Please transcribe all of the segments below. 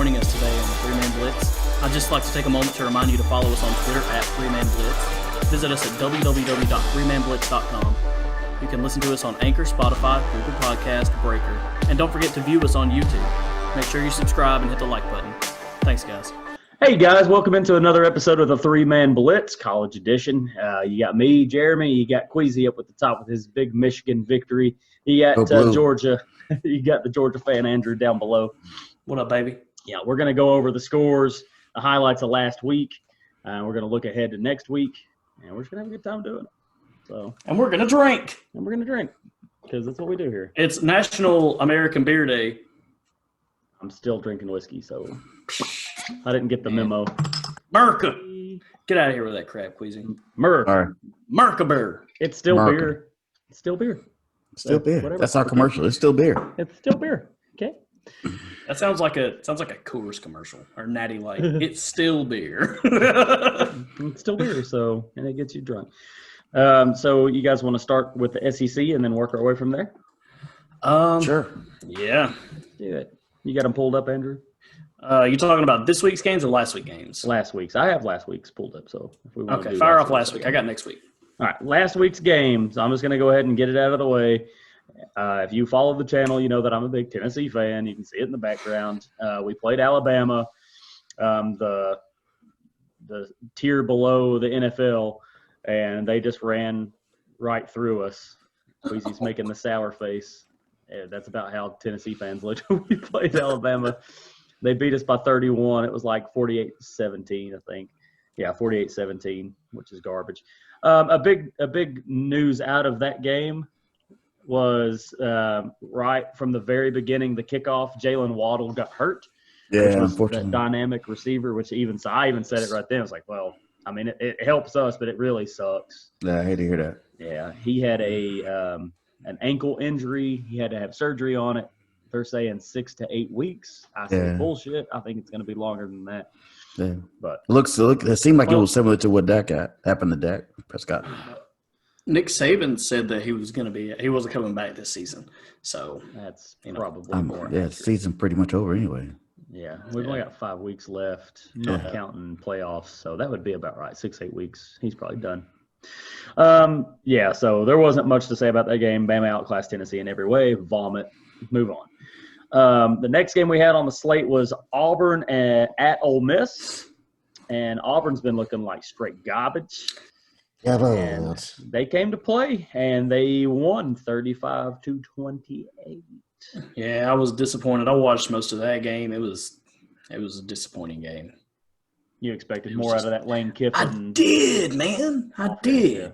joining us today on the Man Blitz. I'd just like to take a moment to remind you to follow us on Twitter at Man Blitz. Visit us at www.freemanblitz.com. You can listen to us on Anchor, Spotify, Google Podcast, Breaker. And don't forget to view us on YouTube. Make sure you subscribe and hit the like button. Thanks, guys. Hey, guys. Welcome into another episode of the Man Blitz, College Edition. You got me, Jeremy. You got Kwesi up at the top with his big Michigan victory. You got Georgia. You got the Georgia fan, Andrew, down below. What up, baby? Yeah, we're going to go over the scores, the highlights of last week. We're going to look ahead to next week, and we're just going to have a good time doing it. And we're going to drink. Because that's what we do here. It's National American Beer Day. I'm still drinking whiskey, so I didn't get the memo. Merca. Get out of here with that crap, Kwesi. Merca beer. It's still beer. It's still beer. Still beer. Whatever. That's our commercial. It's still beer. It's still beer. Okay. That sounds like a Coors commercial or Natty Light. It's still beer. It's still beer, and it gets you drunk. So you guys want to start with the SEC and then work our way from there? Sure. Yeah. Let's do it. You got them pulled up, Andrew? You talking about this week's games or last week's games? Last week's. I have last week's pulled up, so if we want to do fire off last week. I got next week. All right, last week's games. I'm just going to go ahead and get it out of the way. If you follow the channel, you know that I'm a big Tennessee fan. You can see it in the background. We played Alabama, the tier below the NFL, and they just ran right through us. Kwesi's making the sour face. Yeah, that's about how Tennessee fans looked when we played Alabama. They beat us by 31. It was like 48-17, I think. Yeah, 48-17, which is garbage. A big news out of that game was right from the very beginning, the kickoff, Jalen Waddle got hurt. Yeah, unfortunately. That dynamic receiver, which I even said it right then. I was like, well, I mean, it helps us, but it really sucks. Yeah, I hate to hear that. Yeah, he had an ankle injury. He had to have surgery on it. They're saying 6 to 8 weeks. I say bullshit. I think it's going to be longer than that. Yeah, but it seemed like it was similar to what happened to Dak Prescott. Nick Saban said that he wasn't coming back this season. So that's probably more. Yeah, the season's pretty much over anyway. Yeah, we've only got 5 weeks left, not counting playoffs. So that would be about right. 6-8 weeks. He's probably done. So there wasn't much to say about that game. Bama outclassed Tennessee in every way. Vomit. Move on. The next game we had on the slate was Auburn at Ole Miss, and Auburn's been looking like straight garbage. Yeah, and they came to play, and they won 35-28. Yeah, I was disappointed. I watched most of that game. It was a disappointing game. You expected more out of that Lane Kiffin? I did, man. I did. Yeah.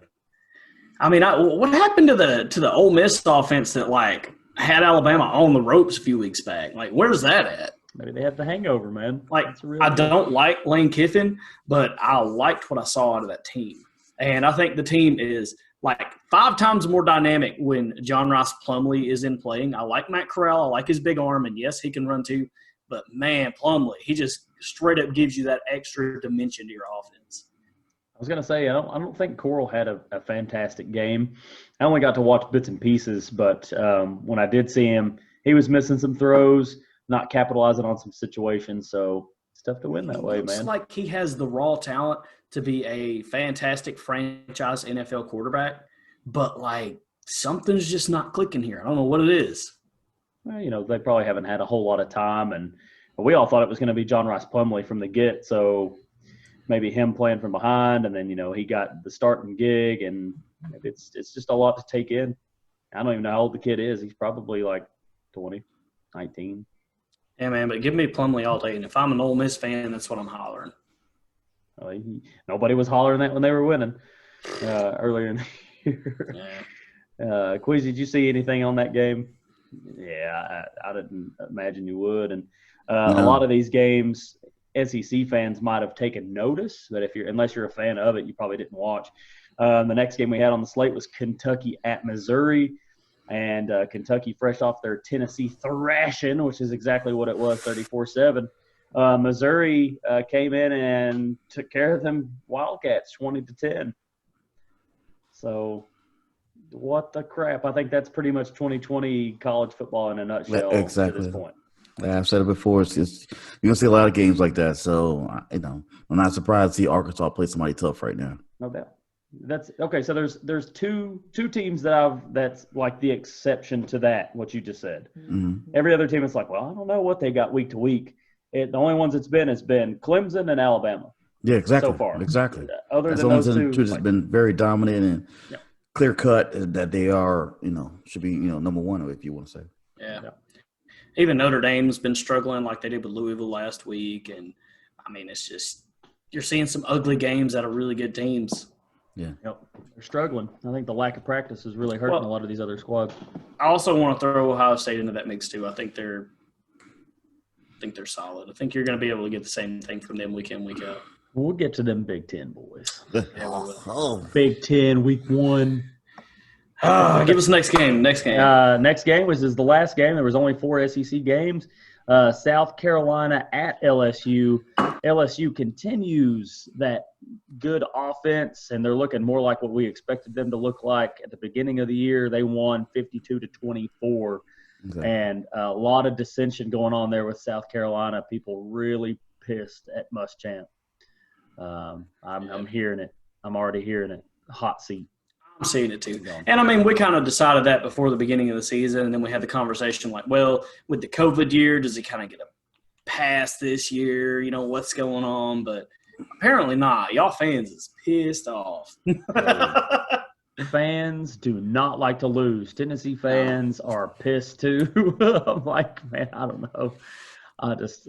I mean, what happened to the Ole Miss offense that had Alabama on the ropes a few weeks back? Where's that at? Maybe they have the hangover, man. I don't like Lane Kiffin, but I liked what I saw out of that team. And I think the team is 5 times more dynamic when John Rice Plumlee is in playing. I like Matt Corral. I like his big arm, and yes, he can run too. But, man, Plumlee, he just straight up gives you that extra dimension to your offense. I was going to say, I don't think Coral had a fantastic game. I only got to watch bits and pieces, but when I did see him, he was missing some throws, not capitalizing on some situations. So it's tough to win that way, man. Looks like he has the raw talent to be a fantastic franchise NFL quarterback, but something's just not clicking here. I don't know what it is. Well, they probably haven't had a whole lot of time, and we all thought it was going to be John Rice Plumlee from the get. So maybe him playing from behind, and then he got the starting gig, and it's just a lot to take in. I don't even know how old the kid is. He's probably 20, 19. Yeah, man, but give me Plumlee all day, and if I'm an Ole Miss fan, that's what I'm hollering. Nobody was hollering that when they were winning earlier in the year. Yeah. Kwesi, did you see anything on that game? Yeah, I didn't imagine you would. And a lot of these games, SEC fans might have taken notice, but unless you're a fan of it, you probably didn't watch. The next game we had on the slate was Kentucky at Missouri, and Kentucky fresh off their Tennessee thrashing, which is exactly what it was, 34-7. Missouri came in and took care of them Wildcats, 20-10. So what the crap? I think that's pretty much 2020 college football in a nutshell exactly. at this point. Yeah, I've said it before. You're gonna see a lot of games like that. So I'm not surprised to see Arkansas play somebody tough right now. No doubt. That's okay. So there's two teams that's like the exception to that. What you just said. Mm-hmm. Every other team is like, well, I don't know what they got week to week. The only ones it's been has been Clemson and Alabama. Yeah, exactly. So far, exactly. Other That's than the those only two, that's been very dominant and clear cut that they are, should be, number one if you want to say. Yeah. Even Notre Dame's been struggling like they did with Louisville last week, and I mean, it's just you're seeing some ugly games out of really good teams. Yeah. Yep. They're struggling. I think the lack of practice is really hurting a lot of these other squads. I also want to throw Ohio State into that mix too. I think they're solid. I think you're going to be able to get the same thing from them week in, week out. We'll get to them Big Ten boys. Big Ten, week 1. Give us the next game. Next game, which is the last game. There was only 4 SEC games. South Carolina at LSU. LSU continues that good offense, and they're looking more like what we expected them to look like at the beginning of the year. They won 52-24. Okay. And a lot of dissension going on there with South Carolina. People really pissed at Muschamp. I'm hearing it. I'm already hearing it. Hot seat. I'm seeing it too. And, I mean, we kind of decided that before the beginning of the season, and then we had the conversation like, well, with the COVID year, does he kind of get a pass this year? What's going on? But apparently not. Y'all fans is pissed off. Fans do not like to lose. Tennessee fans are pissed too. I'm like, man, I don't know. I just,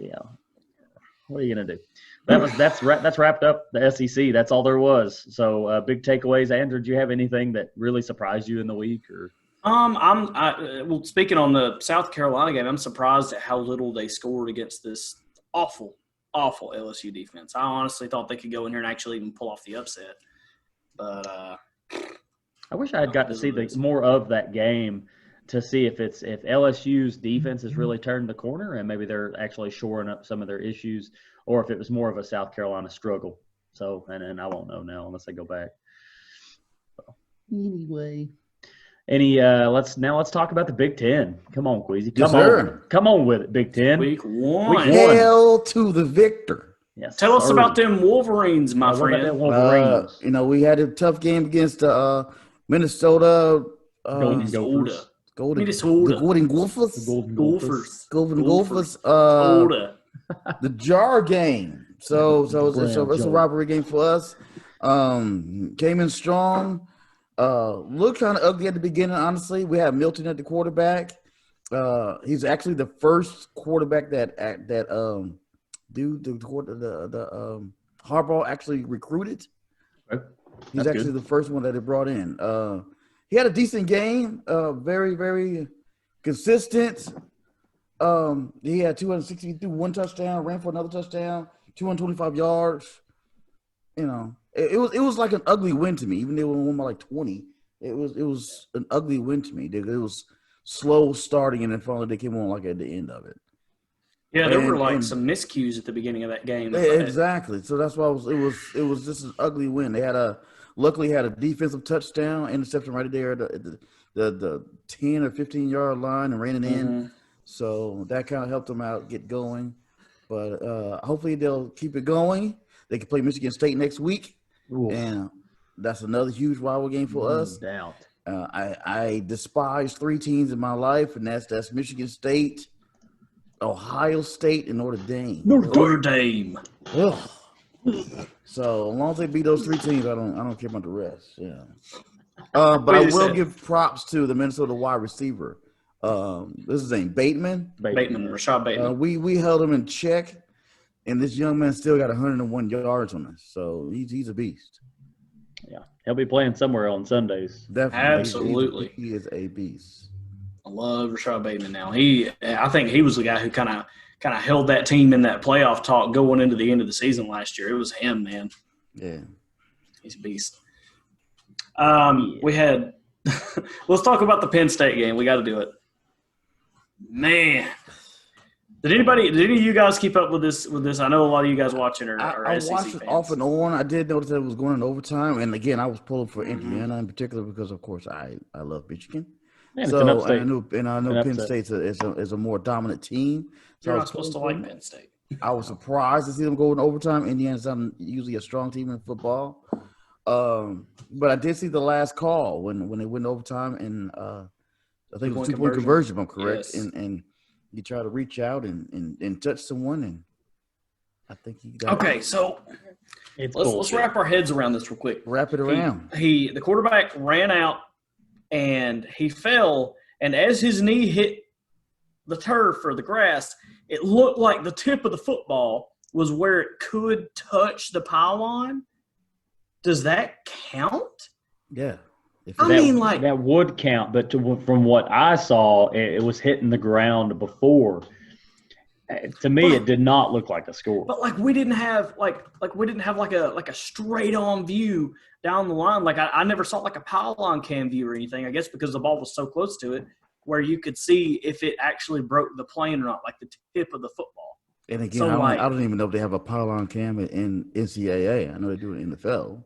what are you gonna do? That's wrapped up the SEC. That's all there was. So big takeaways. Andrew, did you have anything that really surprised you in the week? Or well, speaking on the South Carolina game, I'm surprised at how little they scored against this awful LSU defense. I honestly thought they could go in here and actually even pull off the upset, but I wish I had got to see more of that game to see if LSU's defense has really turned the corner and maybe they're actually shoring up some of their issues, or if it was more of a South Carolina struggle. So, and I won't know now unless I go back. So, anyway, let's talk about the Big Ten. Come on, Kwesi. Come on with it, Big Ten. Week 1. Hail to the victor. Yes, Tell us about them Wolverines, my friend. Wolverines? We had a tough game against Minnesota. Golden Gophers. The jar game. So it's a rivalry game for us. Came in strong. Looked kind of ugly at the beginning, honestly. We had Milton at the quarterback. He's actually the first quarterback that Harbaugh actually recruited. He's actually the first one that they brought in. He had a decent game, very, very consistent. He had 260 through 1 touchdown, ran for another touchdown, 225 yards. It was like an ugly win to me. Even though we won by like 20, it was an ugly win to me. It was slow starting, and then finally they came on like at the end of it. Yeah, there were some miscues at the beginning of that game. Exactly. So that's why it was just an ugly win. They luckily had a defensive touchdown, interception right there at the 10 or 15-yard line and ran it in. So that kind of helped them out get going. But hopefully they'll keep it going. They can play Michigan State next week. Ooh. And that's another huge rival game for us. Doubt. I despise 3 teams in my life, and that's Michigan State, Ohio State, and Notre Dame. Notre Dame. Ugh. So as long as they beat those 3 teams, I don't care about the rest. Yeah. But I will give props to the Minnesota wide receiver. This is his name, Rashad Bateman. We held him in check, and this young man still got 101 yards on us. So he's a beast. Yeah, he'll be playing somewhere on Sundays. Definitely, absolutely. He is a beast. I love Rashad Bateman. Now I think he was the guy who kind of held that team in that playoff talk going into the end of the season last year. It was him, man. Yeah, he's a beast. We had. Let's talk about the Penn State game. We got to do it. Man, did any of you guys keep up with this? I know a lot of you guys watching are I SEC watched fans. it off and on. I did notice that it was going in overtime, and again, I was pulling for Indiana in particular because, of course, I love Michigan. And so it's an upstate. I know Penn State is a more dominant team. So You're not supposed to like Penn State. I was surprised to see them go in overtime. Indiana's usually a strong team in football. But I did see the last call when they went overtime, and I think it was 2-point conversion, if I'm correct. Yes. And you try to reach out and touch someone, and I think he got okay. So let's wrap our heads around this real quick. Wrap it around. The quarterback ran out and he fell, and as his knee hit the turf or the grass, it looked like the tip of the football was where it could touch the pylon. Does that count? Yeah. That would count, but from what I saw, it was hitting the ground before. To me, it did not look like a score. But we didn't have a straight on view down the line. I never saw a pylon cam view or anything. I guess because the ball was so close to it, where you could see if it actually broke the plane or not, like the tip of the football. And again, so I don't even know if they have a pylon cam in NCAA. I know they do it in the NFL.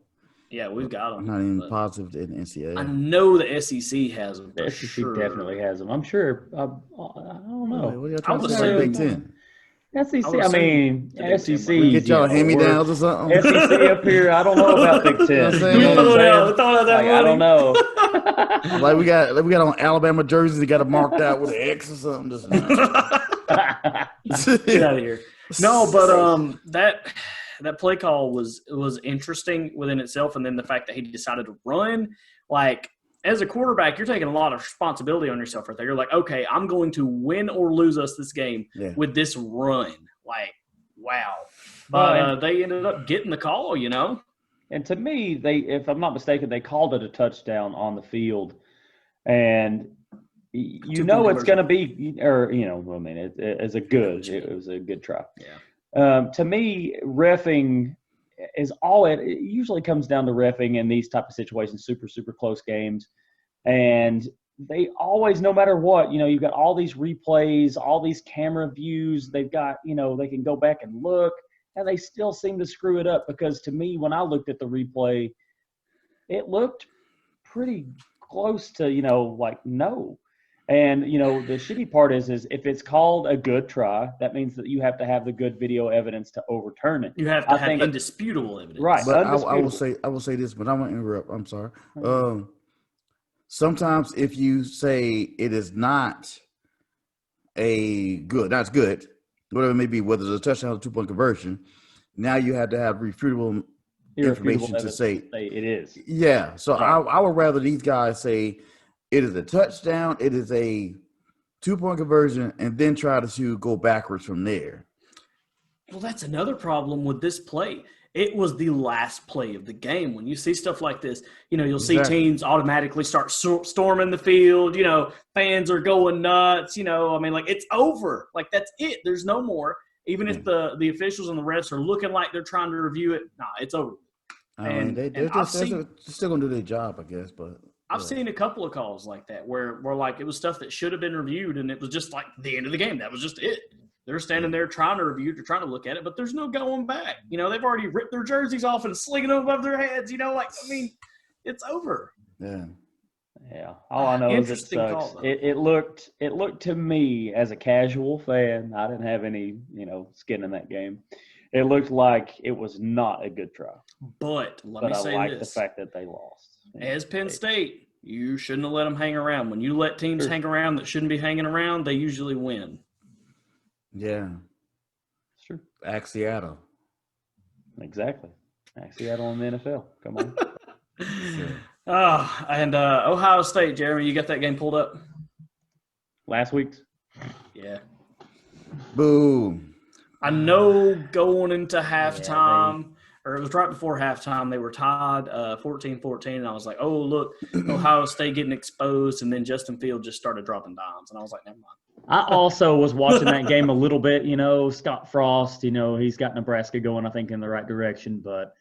Yeah, we've got them. I'm not even positive in NCAA. I know the SEC has them. The SEC definitely has them. I'm sure. I don't know. I would say Big Ten. SEC. I mean, SEC. We get y'all hand-me-downs or something. SEC up here. I don't know about Big Ten. I don't know. we got on Alabama jerseys. They got it marked out with an X or something. Get out of here. No, but that play call was interesting within itself, and then the fact that he decided to run, as a quarterback, you're taking a lot of responsibility on yourself right there. You're like, okay, I'm going to win or lose us this game with this run. Wow. But they ended up getting the call, And to me, if I'm not mistaken, they called it a touchdown on the field, and it's going to be, it was a good try. Yeah. To me, reffing is it usually comes down to reffing in these type of situations, super, super close games. And they always, no matter what, you've got all these replays, all these camera views. They've got, they can go back and look, and they still seem to screw it up because to me, when I looked at the replay, it looked pretty close to, no. And, the shitty part is if it's called a good try, that means that you have to have the good video evidence to overturn it. You have to have indisputable evidence. Right. But I will say this, but I'm going to interrupt. I'm sorry. Sometimes if you say it is not that's good, whatever it may be, whether it's a touchdown or 2-point conversion, now you have to have refutable information to say it is. Yeah. So I would rather these guys say it is a touchdown, it is a 2-point conversion, and then try to go backwards from there. Well, that's another problem with this play. It was the last play of the game. When you see stuff like this, you'll see teams automatically start storming the field. Fans are going nuts. It's over. That's it. There's no more. Even if the officials and the refs are looking like they're trying to review it, it's over. They're still going to do their job, I guess. But I've seen a couple of calls like that where it was stuff that should have been reviewed, and it was just the end of the game. That was just it. They're standing there trying to review it, trying to look at it, but there's no going back. They've already ripped their jerseys off and slinging them above their heads. It's over. Yeah. Yeah. All I know is it sucks. It looked to me as a casual fan, I didn't have any, skin in that game. It looked like it was not a good try. But I like the fact that they lost. As Penn State, you shouldn't have let them hang around. When you let teams hang around that shouldn't be hanging around, they usually win. Yeah. It's true. Ask Seattle. Exactly. Ask Seattle in the NFL. Come on. And Ohio State, Jeremy, you got that game pulled up? Last week's? Yeah. Boom. I know going into halftime, or it was right before halftime, they were tied 14-14, and I was like, oh, look, Ohio State getting exposed, and then Justin Fields just started dropping dimes, and I was like, never mind. I also was watching that game a little bit, Scott Frost, he's got Nebraska going, I think, in the right direction, but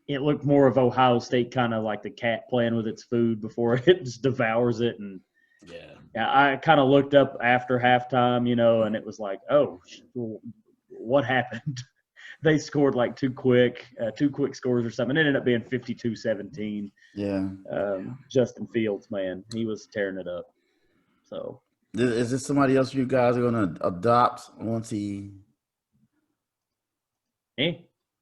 it looked more of Ohio State kind of like the cat playing with its food before it just devours it. And I kind of looked up after halftime, and it was like, oh, what happened? They scored two quick scores or something. It ended up being 52-17. Yeah. Justin Fields, man, he was tearing it up. So, is this somebody else you guys are going to adopt once he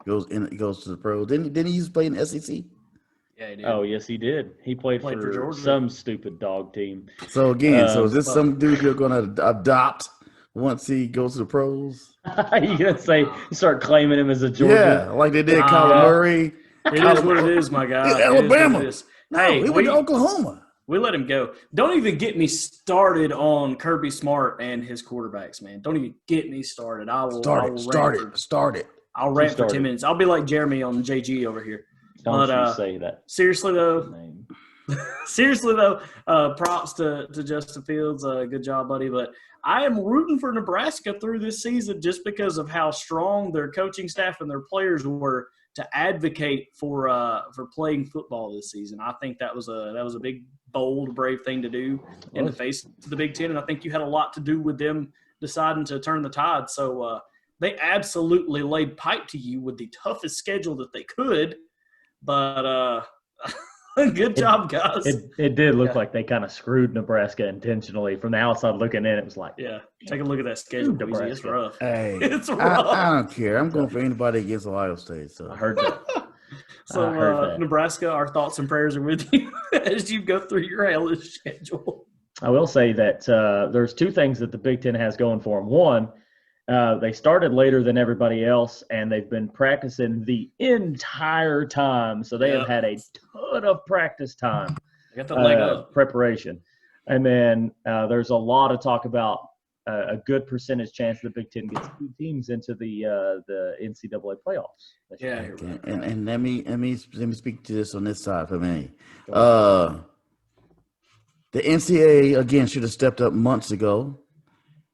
goes to the pros? Didn't he used to play in the SEC? Yeah, he did. Oh, yes, he did. He played for Georgia. some stupid dog team. So again, is this some dude you're going to adopt once he goes to the pros? You gonna say start claiming him as a Georgia? Yeah, like they did Kyler Murray. It is what it is, my guy. Alabama. No, Hey, he went to Oklahoma. We let him go. Don't even get me started on Kirby Smart and his quarterbacks, man. Don't even get me started. I will start it. I'll rant for 10 minutes. I'll be like Jeremy on JG over here. Don't you say that. Seriously though, props to Justin Fields. Good job, buddy. But I am rooting for Nebraska through this season just because of how strong their coaching staff and their players were to advocate for playing football this season. I think that was a big, bold, brave thing to do in the face of the Big Ten, and I think you had a lot to do with them deciding to turn the tide. So they absolutely laid pipe to you with the toughest schedule that they could. But good job, guys. It did look like they kind of screwed Nebraska intentionally. From the outside looking in, it was like, yeah, take a look at that schedule. It's rough. Hey, it's rough. I don't care. I'm going for anybody against Ohio State. So I heard that. So Nebraska, our thoughts and prayers are with you as you go through your hellish schedule. I will say that there's two things that the Big Ten has going for them. One, they started later than everybody else, and they've been practicing the entire time. So they have had a ton of practice time, got the leg up. Preparation. And then there's a lot of talk about a good percentage chance the Big Ten gets two teams into the NCAA playoffs. Yeah, and let me speak to this on this side for me. The NCAA again should have stepped up months ago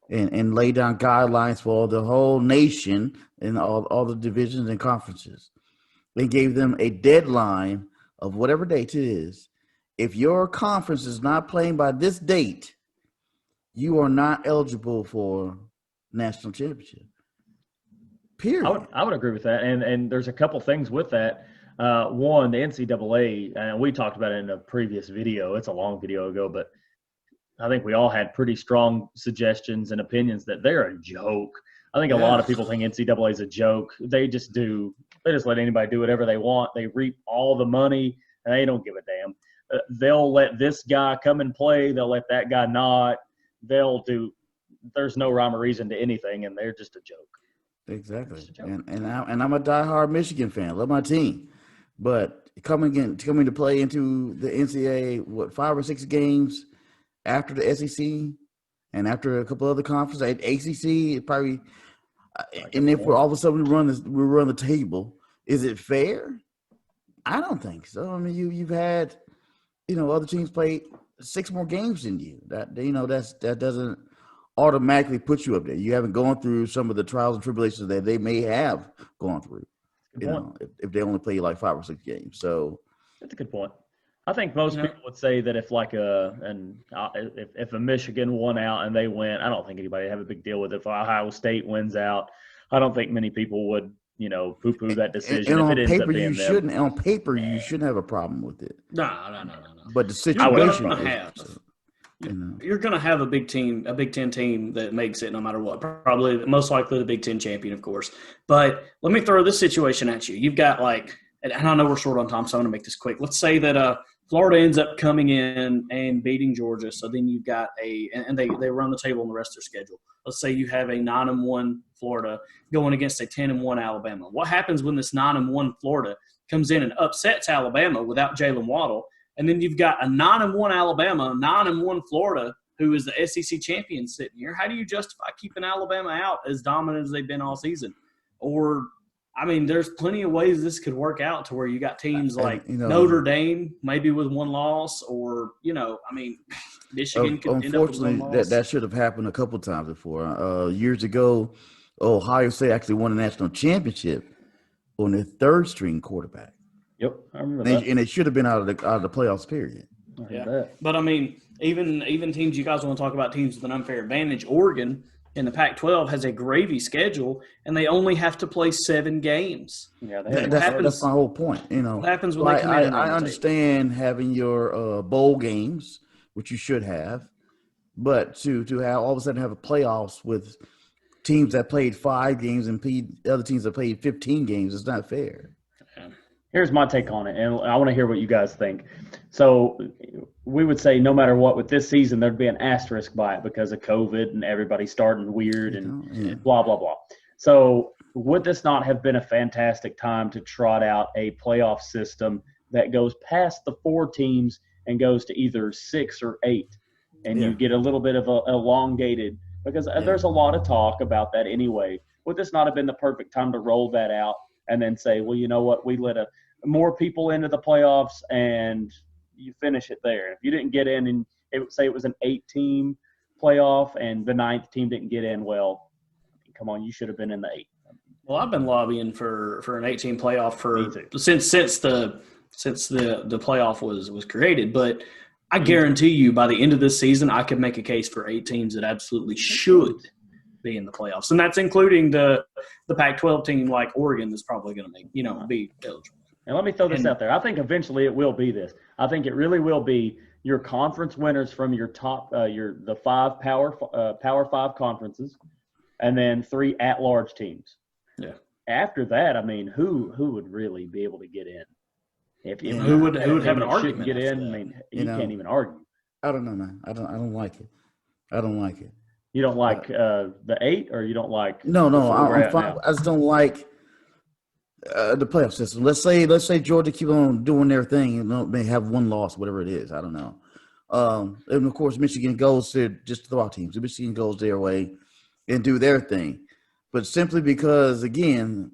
and laid down guidelines for the whole nation and all the divisions and conferences. They gave them a deadline of whatever date it is. If your conference is not playing by this date, you are not eligible for national championship. Period. I would agree with that. And there's a couple things with that. One, the NCAA, and we talked about it in a previous video. It's a long video ago, but I think we all had pretty strong suggestions and opinions that they're a joke. I think a lot of people think NCAA is a joke. They just let anybody do whatever they want. They reap all the money, and they don't give a damn. They'll let this guy come and play. They'll let that guy not. There's no rhyme or reason to anything, and they're just a joke. Exactly. And I'm a diehard Michigan fan. Love my team. But coming to play into the NCAA, 5 or 6 games after the SEC and after a couple other conferences, at ACC, probably. And if we're all of a sudden we run the table, is it fair? I don't think so. I mean, you've had, other teams play 6 more games than you. That doesn't automatically put you up there. You haven't gone through some of the trials and tribulations that they may have gone through. If they only play like 5 or 6 games. So that's a good point. I think most people would say that if a Michigan won out and they went, I don't think anybody would have a big deal with it. If Ohio State wins out, I don't think many people would, poo-poo that decision. And on paper, you shouldn't. On paper, you shouldn't have a problem with it. No. But the situation you're going to have a Big Ten team that makes it no matter what. Probably, most likely, the Big Ten champion, of course. But let me throw this situation at you. You've got and I know we're short on time, so I'm going to make this quick. Let's say that Florida ends up coming in and beating Georgia. So then you've got and they run the table on the rest of their schedule. Let's say you have a 9-1 Florida going against a 10-1 Alabama. What happens when this 9-1 Florida comes in and upsets Alabama without Jalen Waddle? And then you've got a 9-1 Alabama, 9-1 Florida, who is the SEC champion sitting here. How do you justify keeping Alabama out as dominant as they've been all season? Or, there's plenty of ways this could work out to where you got teams like Notre Dame, maybe with 1 loss, or, Michigan could end up with 1 loss. Unfortunately, that should have happened a couple times before. Years ago, Ohio State actually won a national championship on their 3rd-string quarterback. Yep, I remember that. And it should have been out of the playoffs, period. Yeah, but even teams, you guys want to talk about teams with an unfair advantage. Oregon in the Pac-12 has a gravy schedule, and they only have to play 7 games. Yeah, that's my whole point. What happens when they come in? I understand having your bowl games, which you should have, But to have all of a sudden have a playoffs with teams that played 5 games and other teams that played 15 games is not fair. Here's my take on it, and I want to hear what you guys think. So we would say no matter what with this season, there'd be an asterisk by it because of COVID and everybody starting weird and blah, blah, blah. So would this not have been a fantastic time to trot out a playoff system that goes past the 4 teams and goes to either 6 or 8, and you get a little bit of a elongated – because there's a lot of talk about that anyway. Would this not have been the perfect time to roll that out and then say, well, you know what, we let more people into the playoffs and you finish it there. If you didn't get in and say it was an 8-team playoff and the 9th team didn't get in, well, come on, you should have been in the 8. Well, I've been lobbying for an 18 playoff since the playoff was created, but I guarantee you by the end of this season, I could make a case for 8 teams that absolutely should be in the playoffs, and that's including the Pac-12 team like Oregon that's probably going to be eligible. And let me throw this out there. I think eventually it will be this. I think it really will be your conference winners from your top the 5 Power 5 conferences, and then 3 at-large teams. Yeah. After that, I mean, who would really be able to get in? Who would have an argument? Get in? I mean, you can't even argue. I don't know, man. I don't like it. I don't like it. You don't like the 8, or you don't like? No. I'm fine. I just don't like the playoff system. Let's say Georgia keep on doing their thing and may have 1 loss, whatever it is. I don't know. And of course, Michigan goes to just throw out teams. Michigan goes their way and do their thing, but simply because again,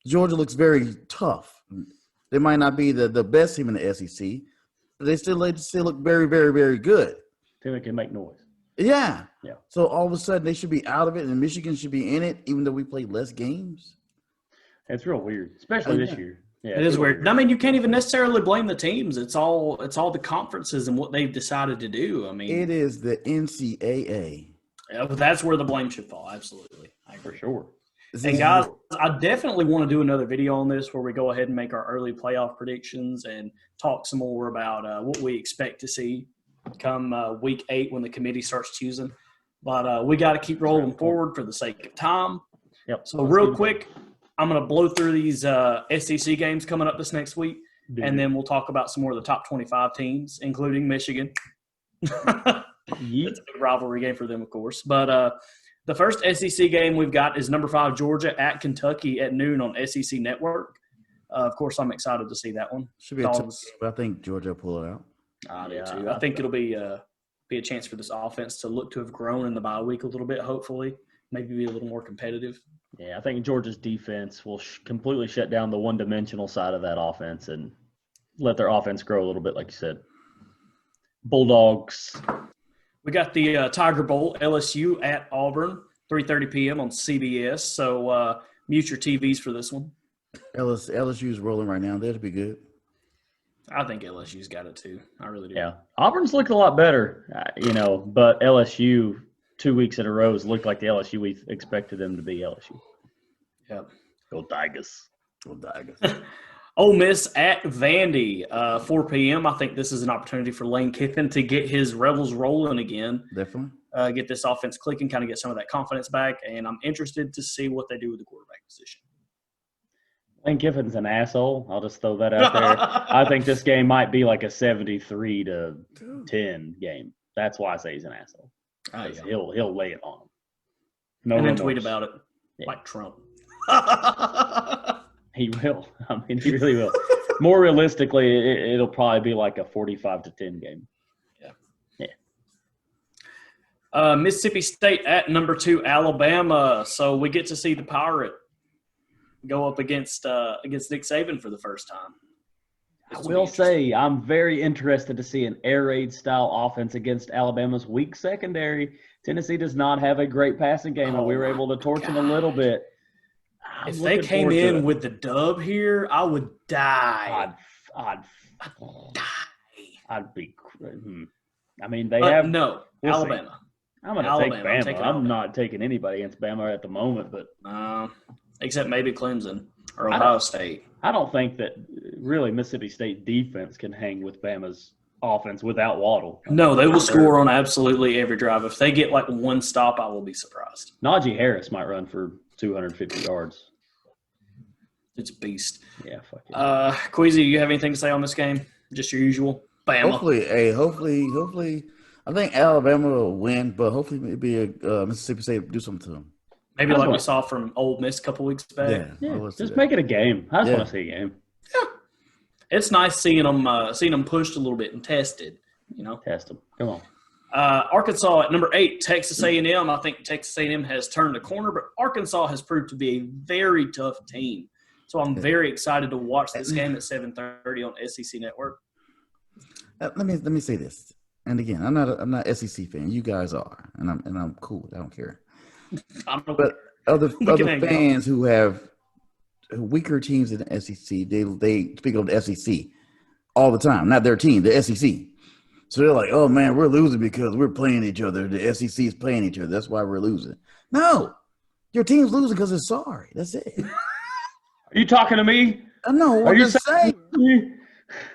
Georgia looks very tough. They might not be the best team in the SEC, but they still look very, very, very good. They can make noise. Yeah. So all of a sudden they should be out of it, and Michigan should be in it, even though we played less games. It's real weird, especially this year. Yeah, it is weird. I mean, you can't even necessarily blame the teams. It's all the conferences and what they've decided to do. I mean, it is the NCAA. Yeah, that's where the blame should fall. Absolutely, for sure. And guys, I definitely want to do another video on this where we go ahead and make our early playoff predictions and talk some more about what we expect to see come week 8 when the committee starts choosing. But we got to keep rolling forward for the sake of time. Yep. So real quick, I'm going to blow through these SEC games coming up this next week, and then we'll talk about some more of the top 25 teams, including Michigan. It's a big rivalry game for them, of course. But the first SEC game we've got is number 5 Georgia at Kentucky at noon on SEC Network. Of course, I'm excited to see that one. Should be a tough game, but I think Georgia will pull it out. I do too. I think it'll be a chance for this offense to look to have grown in the bye week a little bit, hopefully. Maybe be a little more competitive. Yeah, I think Georgia's defense will completely shut down the one-dimensional side of that offense and let their offense grow a little bit, like you said. Bulldogs. We got the Tiger Bowl, LSU at Auburn, 3:30 p.m. on CBS. So mute your TVs for this one. LSU's rolling right now. That'll be good. I think LSU's got it too. I really do. Yeah, Auburn's looked a lot better, but LSU 2 weeks in a row has looked like the LSU we expected them to be. LSU. Yep. Go Tigers. Go Tigers. Ole Miss at Vandy, 4 p.m. I think this is an opportunity for Lane Kiffin to get his Rebels rolling again. Definitely. Get this offense clicking, kind of get some of that confidence back, and I'm interested to see what they do with the quarterback position. Lane Kiffin's an asshole. I'll just throw that out there. I think this game might be like a 73-10 game. That's why I say he's an asshole. Oh, yeah. He'll lay it on him. And then tweet about it like Trump. He will. I mean, he really will. More realistically, it'll probably be like a 45-10 game. Yeah. Mississippi State at number 2 Alabama. So we get to see the Pirate go up against Nick Saban for the first time. I will say I'm very interested to see an air raid style offense against Alabama's weak secondary. Tennessee does not have a great passing game, and we were able to torch them a little bit. If they came in with the dub here, I would die. I'd die. I'd be. I mean, they have no Alabama. I'm going to take Bama. I'm not taking anybody against Bama at the moment, but except maybe Clemson or Ohio State. I don't think that really Mississippi State defense can hang with Bama's offense without Waddle. No, they will score on absolutely every drive. If they get like one stop, I will be surprised. Najee Harris might run for 250 yards. It's a beast. Yeah, fuck it. Kwesi, do you have anything to say on this game? Just your usual? Bama. Hopefully, I think Alabama will win, but hopefully maybe Mississippi State do something to them. Maybe like we saw from Ole Miss a couple weeks back. Yeah, just make it a game. I just want to see a game. Yeah, it's nice seeing them pushed a little bit and tested. You know, test them. Come on. Arkansas at number 8, Texas A&M. I think Texas A&M has turned the corner, but Arkansas has proved to be a very tough team. So I'm very excited to watch this game at 7:30 on SEC Network. Let me say this, and again, I'm not an SEC fan. You guys are, and I'm cool. I don't care. But other fans who have weaker teams in the SEC, they speak of the SEC all the time. Not their team, the SEC. So they're like, "Oh man, we're losing because we're playing each other. The SEC is playing each other. That's why we're losing." No, your team's losing because it's sorry. That's it. Are you talking to me? No, I'm just saying.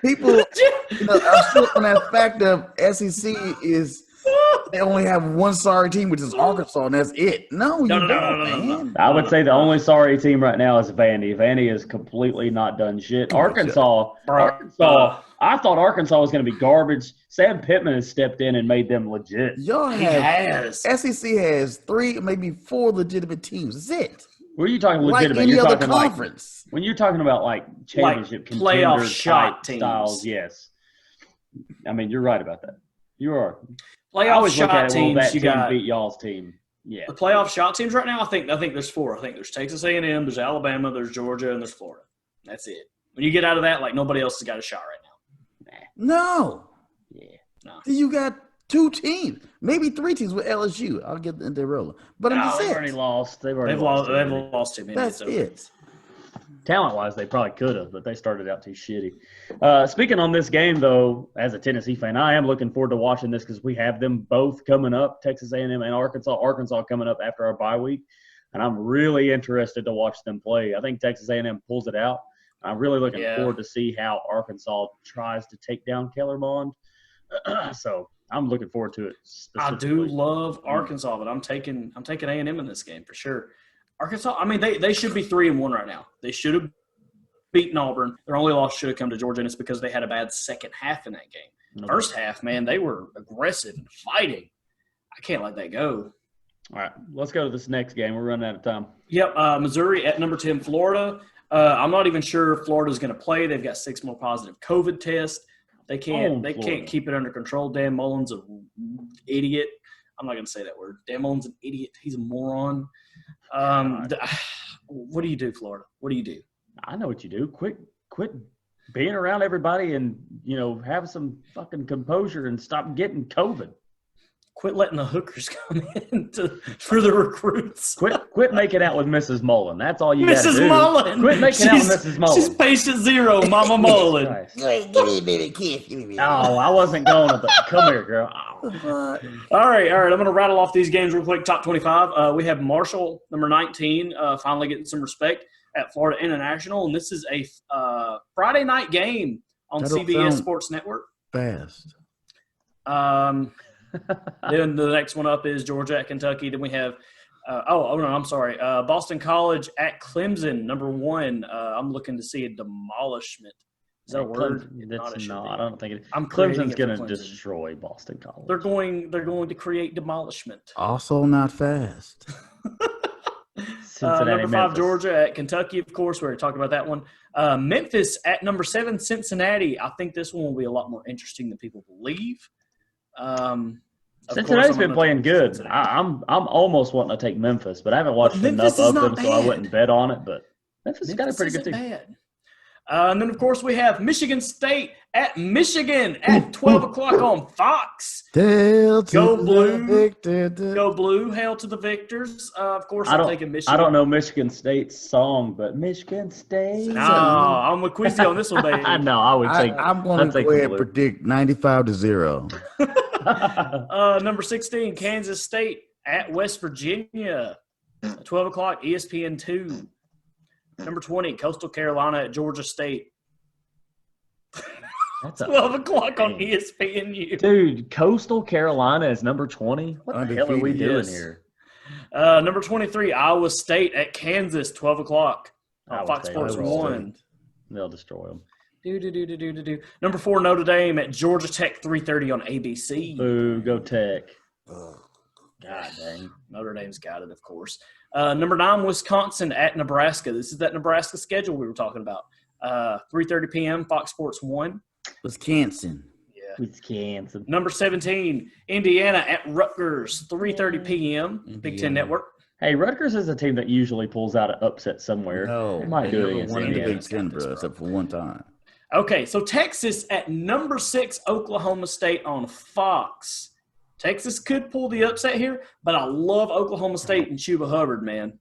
People, I'm still on that fact of SEC is they only have one sorry team, which is Arkansas, and that's it. No. I would say the only sorry team right now is Vandy. Vandy is completely not done shit. Arkansas. I thought Arkansas was going to be garbage. Sam Pittman has stepped in and made them legit. SEC has 3, maybe 4 legitimate teams. That's it. What are you talking legitimate? Like any other conference. When you're talking about like championship like playoff shot teams. Styles, yes. I mean, you're right about that. You are. Playoff shot teams. That team beat y'all's team. Yeah. The playoff shot teams right now. I think there's 4. I think there's Texas A&M, there's Alabama, there's Georgia, and there's Florida. That's it. When you get out of that, like nobody else has got a shot right now. No. Yeah. No. You got 2 teams, maybe 3 teams with LSU. I'll get the roller, but they've already lost. They've lost too many. That's it. Talent-wise, they probably could have, but they started out too shitty. Speaking on this game, though, as a Tennessee fan, I am looking forward to watching this because we have them both coming up, Texas A&M and Arkansas. Arkansas coming up after our bye week, and I'm really interested to watch them play. I think Texas A&M pulls it out. I'm really looking forward to see how Arkansas tries to take down Keller Mond. So I'm looking forward to it. I do love Arkansas, but I'm taking A&M in this game for sure. Arkansas, I mean, they should be 3-1 right now. They should have beaten Auburn. Their only loss should have come to Georgia, and it's because they had a bad second half in that game. First half, man, they were aggressive and fighting. I can't let that go. All right, let's go to this next game. We're running out of time. Yep, Missouri at number 10, Florida. I'm not even sure if Florida's going to play. They've got 6 more positive COVID tests. They can't keep it under control. Dan Mullen's an idiot. I'm not going to say that word. Dan Mullen's an idiot. He's a moron. What do you do, Florida? What do you do? I know what you do. Quit being around everybody and, have some fucking composure and stop getting COVID. Quit letting the hookers come in for the recruits. Quit making out with Mrs. Mullen. That's all you got to do. Mrs. Mullen. Quit making out with Mrs. Mullen. She's patient 0, Mama Mullen. Give me a baby kiss. Oh, I wasn't going to. Come here, girl. Oh. All right. I'm going to rattle off these games real quick. Top 25. We have Marshall, number 19, finally getting some respect at Florida International, and this is a Friday night game on CBS Sports Network. Fast. Then the next one up is Georgia at Kentucky. Then we have Boston College at Clemson, number 1. I'm looking to see a demolishment. Is that a word? I don't think it is. Clemson's going to destroy Boston College. They're going to create demolishment. Also not fast. Number 5, Georgia at Kentucky, of course. We already talked about that one. Memphis at number 7, Cincinnati. I think this one will be a lot more interesting than people believe. Cincinnati's been playing good. I'm almost wanting to take Memphis, but I haven't watched enough of them, so I wouldn't bet on it. But Memphis has got a pretty good team. Bad. And then, of course, we have Michigan State at Michigan at 12 o'clock on Fox. Go Blue. Go Blue. Hail to the victors. Of course, I'm taking Michigan. I don't know Michigan State's song, but Michigan State. No, I'm with Kwesi on this one, baby. No, I would take. I'm going to go ahead and predict 95-0. Number 16, Kansas State at West Virginia. 12 o'clock, ESPN 2. Number 20, Coastal Carolina at Georgia State. That's 12 o'clock on ESPNU. Dude, Coastal Carolina is number 20. What the hell are we doing Yes. here? Number 23, Iowa State at Kansas, 12 o'clock on Iowa Fox State. Sports Iowa 1. They'll destroy them. Number 4, Notre Dame at Georgia Tech, 3:30 on ABC. Boo, go Tech. God dang. Notre Dame's got it, of course. Number 9, Wisconsin at Nebraska. This is that Nebraska schedule we were talking about. 3:30 p.m., Fox Sports 1. Wisconsin. Yeah. Wisconsin. Number 17, Indiana at Rutgers, 3:30 p.m., Big Ten Network. Hey, Rutgers is a team that usually pulls out an upset somewhere. No, They might do it never against won in the Indiana. Big Ten, bro, except for one time. Okay, so Texas at number 6, Oklahoma State on Fox. Texas could pull the upset here, but I love Oklahoma State and Chuba Hubbard, man.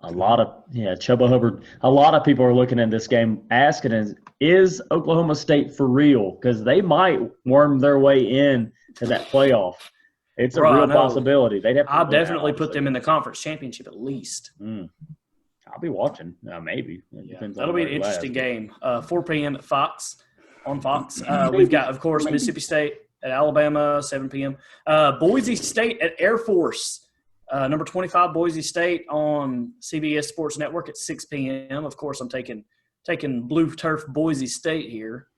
Chuba Hubbard. A lot of people are looking at this game asking, is Oklahoma State for real? Because they might worm their way in to that playoff. It's a real possibility. They'd have to I'll definitely put them in the conference championship at least. I'll be watching. Maybe. That'll be an interesting game. 4 p.m. at Fox, on Fox. We've got, of course, Mississippi State at Alabama, 7 p.m. Boise State at Air Force. Number 25, Boise State on CBS Sports Network at 6 p.m. Of course, I'm taking Blue Turf Boise State here.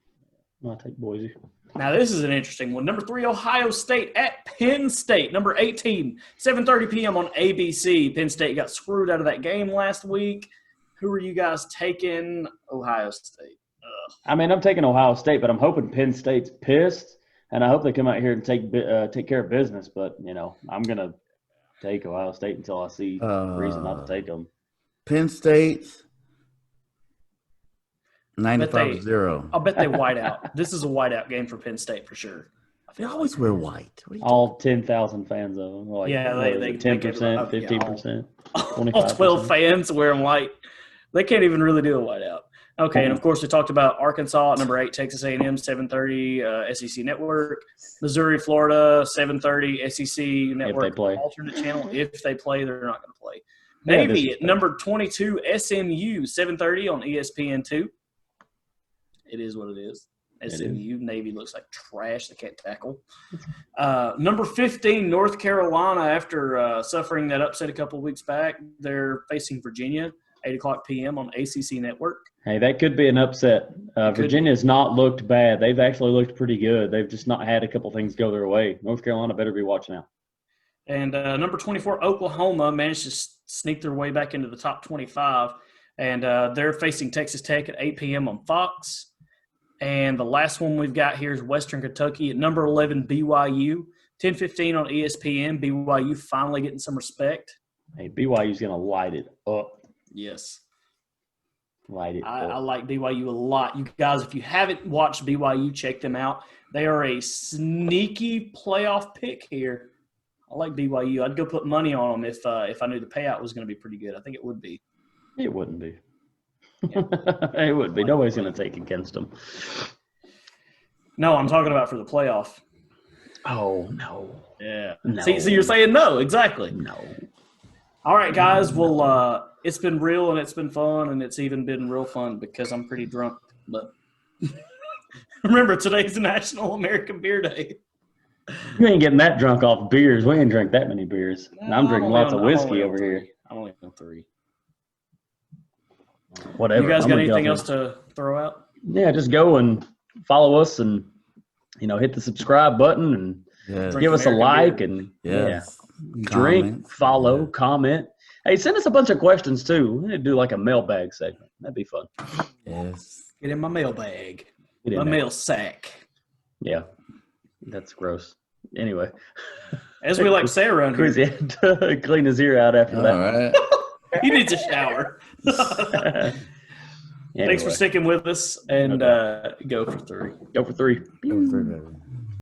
I'll take Boise. Now, this is an interesting one. Number 3, Ohio State at Penn State. Number 18, 7:30 p.m. on ABC. Penn State got screwed out of that game last week. Who are you guys taking? Ohio State. I mean, I'm taking Ohio State, but I'm hoping Penn State's pissed, and I hope they come out here and take care of business. But, I'm going to take Ohio State until I see reason not to take them. Penn State, 95-0. I'll bet they white out. This is a whiteout game for Penn State for sure. They always wear white. All 10,000 fans of them. They 10%, 15%, 25%. All 12 fans wearing white. They can't even really do a whiteout. Okay, and of course we talked about Arkansas at number 8, Texas A&M, 7:30 SEC Network. Missouri, Florida, 7:30 SEC Network. If they play. Alternate channel. If they play, they're not going to play. Navy at number 22, SMU, 7:30 on ESPN2. It is what it is. SMU, Navy looks like trash. They can't tackle. Number 15, North Carolina, after suffering that upset a couple of weeks back, they're facing Virginia, 8 o'clock p.m. on ACC Network. Hey, that could be an upset. Virginia's not looked bad. They've actually looked pretty good. They've just not had a couple things go their way. North Carolina better be watching out. And number 24, Oklahoma, managed to sneak their way back into the top 25. And they're facing Texas Tech at 8 p.m. on Fox. And the last one we've got here is Western Kentucky at number 11, BYU, 10:15 on ESPN. BYU finally getting some respect. Hey, BYU's going to light it up. Yes. Light it up. I like BYU a lot. You guys, if you haven't watched BYU, check them out. They are a sneaky playoff pick here. I like BYU. I'd go put money on them if I knew the payout was going to be pretty good. I think it would be. It wouldn't be. Yeah. It would be. Nobody's going to take against them. No, I'm talking about for the playoff. Oh, no. Yeah. No. See, so you're saying no, exactly. No. All right, guys. Well, it's been real and it's been fun, and it's even been real fun because I'm pretty drunk. But remember, today's National American Beer Day. You ain't getting that drunk off beers. We ain't drink that many beers. No, I'm drinking lots of whiskey over here. I'm only on 3. Whatever. You guys got anything else to throw out? Yeah, just go and follow us and, hit the subscribe button and give us a like and drink, follow, comment. Hey, send us a bunch of questions too. We need to do like a mailbag segment. That'd be fun. Yes. Get in my mailbag. My mail sack. Yeah. That's gross. Anyway. As we like to say around here. Kwesi had to clean his ear out after that. All right. He needs a shower. Anyway. Thanks for sticking with us, and go for 3. Go for 3. Go for 3, baby.